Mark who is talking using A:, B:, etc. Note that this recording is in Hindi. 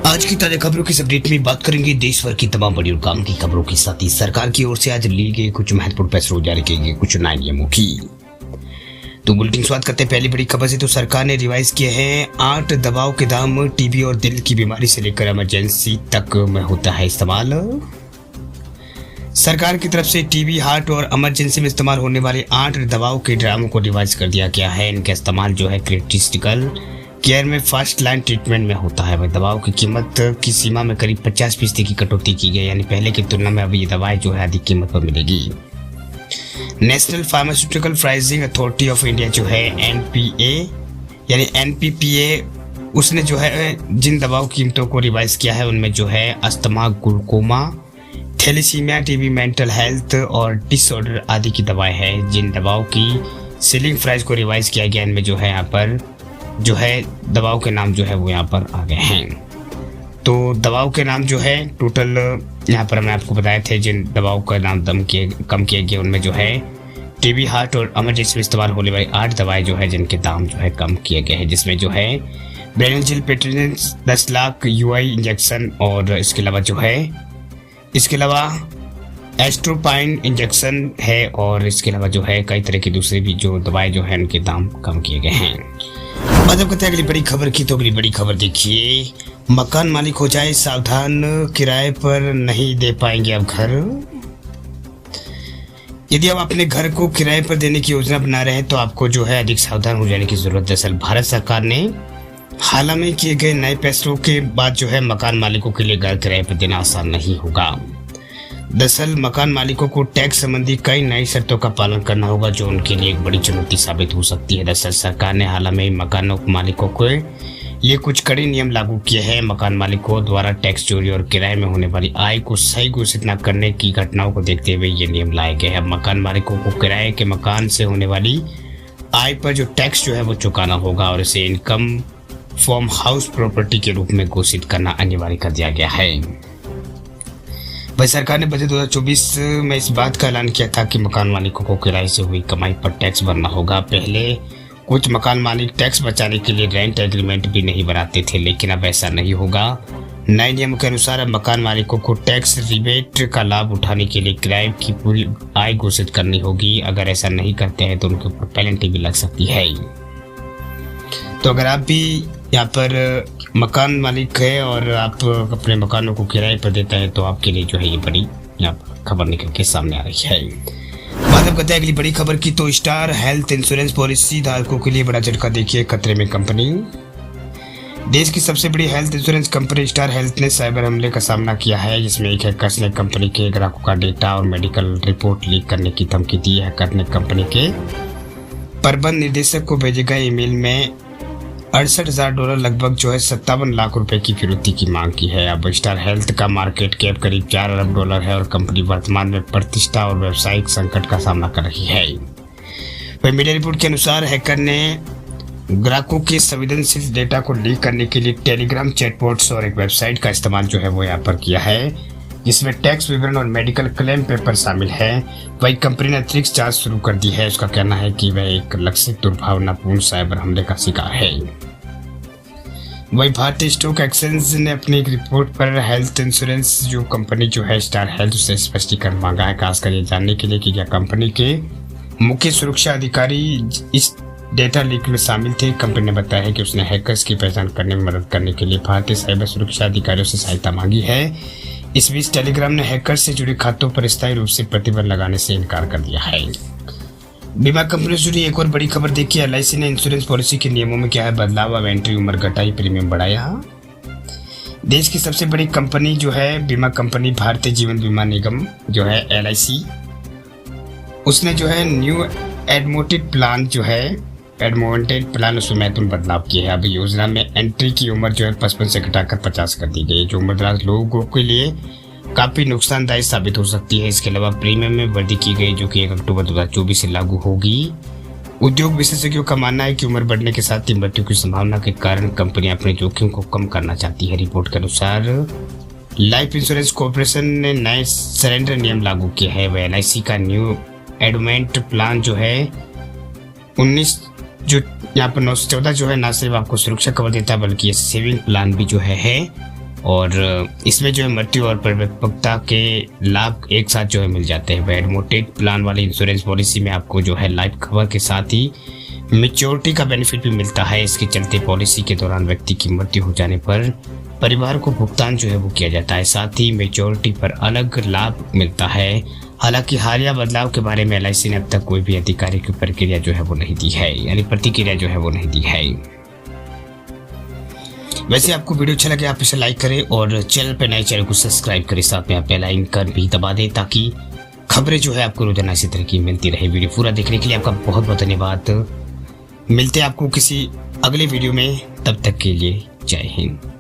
A: आज की ताजा खबरों की अपडेट में बात करेंगे देश भर की तमाम बड़ी और काम की खबरों के साथ ही सरकार की ओर से आज ली गई कुछ महत्वपूर्ण फैसलों जारी किए गए कुछ नए नियमों की। तो बुलेटिन शुरुआत करते हैं पहली बड़ी खबर से। तो सरकार ने रिवाइज किए हैं 8 दवाओं के दाम। टीबी और दिल की बीमारी से लेकर इमरजेंसी तक में होता है इस्तेमाल। सरकार की तरफ से टीबी, हार्ट और इमरजेंसी में इस्तेमाल होने वाली 8 दवाओं के दामों को रिवाइज कर दिया गया है। इनका इस्तेमाल जो है क्रिटिकल केयर में फर्स्ट लाइन ट्रीटमेंट में होता है। वह दवाओं की कीमत की सीमा में करीब 50% की कटौती की गई, यानी पहले की तुलना में अब ये दवाएं जो है अधिक कीमत पर मिलेगी। National pharmaceutical pricing authority of India जो है एनपीए यानी एनपीपीए, उसने जो है जिन दवाओं की कीमतों को रिवाइज किया है उनमें जो है asthma, glaucoma, thalassaemia, TB, mental health और डिसऑर्डर आदि की दवाएं हैं। जिन दवाओं की सेलिंग प्राइस को रिवाइज किया गया इनमें जो है यहाँ पर जो है दवाओं के नाम जो है वो यहाँ पर आ गए हैं। तो दवाओं के नाम जो है टोटल यहाँ पर मैं आपको बताए थे जिन दवाओं का नाम कम किए गए उनमें जो है टीबी, हार्ट और इमरजेंसी में इस्तेमाल होने वाली 8 दवाएं जो है जिनके दाम जो है कम किए गए हैं, जिसमें जो है ब्रेनजिल पेट्रिनेंस 10 लाख यूआई इंजेक्शन और इसके अलावा एस्ट्रोपाइन इंजेक्शन है और इसके अलावा जो है कई तरह की दूसरी भी जो दवाएं जो है उनके दाम कम किए गए हैं। बात अब करते हैं अगली बड़ी खबर की। तो अगली बड़ी खबर देखिए, मकान मालिक हो जाए सावधान, किराए पर नहीं दे पाएंगे अब घर। यदि आप अपने घर को किराए पर देने की योजना बना रहे हैं तो आपको जो है अधिक सावधान हो जाने की जरूरत है। दरअसल भारत सरकार ने हाल में किए गए नए फैसलों के बाद जो है मकान मालिकों के लिए घर किराए पर देना आसान नहीं होगा। दरअसल मकान मालिकों को टैक्स संबंधी कई नई शर्तों का पालन करना होगा जो उनके लिए एक बड़ी चुनौती साबित हो सकती है। दरअसल सरकार ने हाल में मकान मालिकों के लिए कुछ कड़े नियम लागू किए हैं। मकान मालिकों द्वारा टैक्स चोरी और किराए में होने वाली आय को सही घोषित न करने की घटनाओं को देखते हुए ये नियम लाए गए हैं। अब मकान मालिकों को किराए के मकान से होने वाली आय पर जो टैक्स जो है वो चुकाना होगा और इसे इनकम फ्रॉम हाउस प्रॉपर्टी के रूप में घोषित करना अनिवार्य कर दिया गया है। वही सरकार ने बजट 2024 में इस बात का ऐलान किया था कि मकान मालिकों को किराए से हुई कमाई पर टैक्स भरना होगा। पहले कुछ मकान मालिक टैक्स बचाने के लिए रेंट एग्रीमेंट भी नहीं बनाते थे, लेकिन अब ऐसा नहीं होगा। नए नियम के अनुसार अब मकान मालिकों को टैक्स रिबेट का लाभ उठाने के लिए किराए की पूरी आय घोषित करनी होगी। अगर ऐसा नहीं करते हैं तो उनके ऊपर पेनल्टी भी लग सकती है। तो अगर आप भी यहाँ पर मकान मालिक है और आप अपने मकानों को किराए पर देते हैं तो आपके लिए जो है ये बड़ी यहाँ पर खबर निकल के सामने आ रही है। बात अब करते हैं अगली बड़ी खबर की। तो स्टार हेल्थ इंश्योरेंस पॉलिसी धारकों के लिए बड़ा झटका, देखिए खतरे में कंपनी। देश की सबसे बड़ी health insurance company star health ने साइबर हमले का सामना किया है, जिसमें एक हैकर्स ने कंपनी के ग्राहकों का डेटा और मेडिकल रिपोर्ट लीक करने की धमकी दी है। हैकर ने कंपनी के प्रबंध निदेशक को भेजे गए ईमेल में $68,000 लगभग जो है 57 लाख रुपए की फिरौती की मांग की है। अब स्टार हेल्थ का मार्केट कैप करीब $4 अरब है और कंपनी वर्तमान में प्रतिष्ठा और व्यावसायिक संकट का सामना कर रही है। वही मीडिया रिपोर्ट के अनुसार हैकर ने ग्राहकों के संवेदनशील डेटा को लीक करने के लिए टेलीग्राम, चैटबॉट्स और एक वेबसाइट का इस्तेमाल जो है वो यहाँ पर किया है, जिसमें टैक्स विवरण और मेडिकल क्लेम पेपर शामिल है। वही कंपनी ने अतिरिक्त जांच शुरू कर दी है। उसका कहना है कि वह एक लक्षित दुर्भावनापूर्ण साइबर हमले का शिकार है। वही भारतीय स्टॉक एक्सचेंज ने अपनी एक रिपोर्ट पर हेल्थ इंश्योरेंस जो कंपनी जो है स्टार हेल्थ से स्पष्टीकरण मांगा है, खासकर ये जानने के लिए कि क्या कंपनी के मुख्य सुरक्षा अधिकारी इस डेटा लीक में शामिल थे। कंपनी ने बताया है कि उसने हैकर्स की पहचान करने में मदद करने के लिए भारतीय साइबर सुरक्षा अधिकारियों से सहायता मांगी है। इस बीच टेलीग्राम ने हैकर्स से जुड़े खातों पर स्थायी रूप से प्रतिबंध लगाने से इनकार कर दिया है। बीमा कंपनी से जुड़ी एक और बड़ी खबर देखिए, एलआईसी ने इंश्योरेंस पॉलिसी के नियमों में क्या है बदलाव। अब एंट्री उम्र घटाई, प्रीमियम बढ़ाया। देश की सबसे बड़ी कंपनी जो है बीमा कंपनी भारतीय जीवन बीमा निगम जो है एलआईसी, उसने जो है न्यू एडमोटेड प्लान उसमें महत्वपूर्ण बदलाव किए हैं। अब योजना में एंट्री की उम्र जो है 55 से घटाकर 50 कर दी गई, जो उम्रदराज लोगों के लिए काफी नुकसानदायक साबित हो सकती है। इसके अलावा प्रीमियम में वृद्धि की गई जो कि 1 अक्टूबर 2024 से लागू होगी। उद्योग विशेषज्ञों का मानना है कि उम्र बढ़ने के साथ ही मृत्यु की संभावना के कारण कंपनियां अपने जोखिम को कम करना चाहती है। रिपोर्ट के अनुसार लाइफ इंश्योरेंस कॉर्पोरेशन ने नए सरेंडर नियम लागू किए हैं। वह एलआईसी का न्यू एडमेंट प्लान जो है 19 जो यहाँ पर 914 जो है न सिर्फ आपको सुरक्षा कवर देता है बल्कि ये सेविंग प्लान भी जो है और इसमें जो है मृत्यु और परिपक्वता के लाभ एक साथ जो है मिल जाते हैं। एडमोटेड प्लान वाली इंश्योरेंस पॉलिसी में आपको जो है लाइफ कवर के साथ ही मैच्योरिटी का बेनिफिट भी मिलता है। इसके चलते पॉलिसी के दौरान व्यक्ति की मृत्यु हो जाने पर परिवार को भुगतान जो है वो किया जाता है। साथ ही मैच्योरिटी पर अलग लाभ मिलता है। हालांकि हालिया बदलाव के बारे में एलआईसी ने अब तक कोई भी आधिकारिक प्रक्रिया जो है वो नहीं दी है, यानी प्रतिक्रिया जो है वो नहीं दी है। वैसे आपको वीडियो अच्छा लगे आप इसे लाइक करें और चैनल पर नए चैनल को सब्सक्राइब करें, साथ में आप बेल आइकन भी दबा दें ताकि खबरें जो है आपको रोजाना इसी तरह की मिलती रहे। वीडियो पूरा देखने के लिए आपका बहुत बहुत धन्यवाद। मिलते हैं आपको किसी अगले वीडियो में, तब तक के लिए जय हिंद।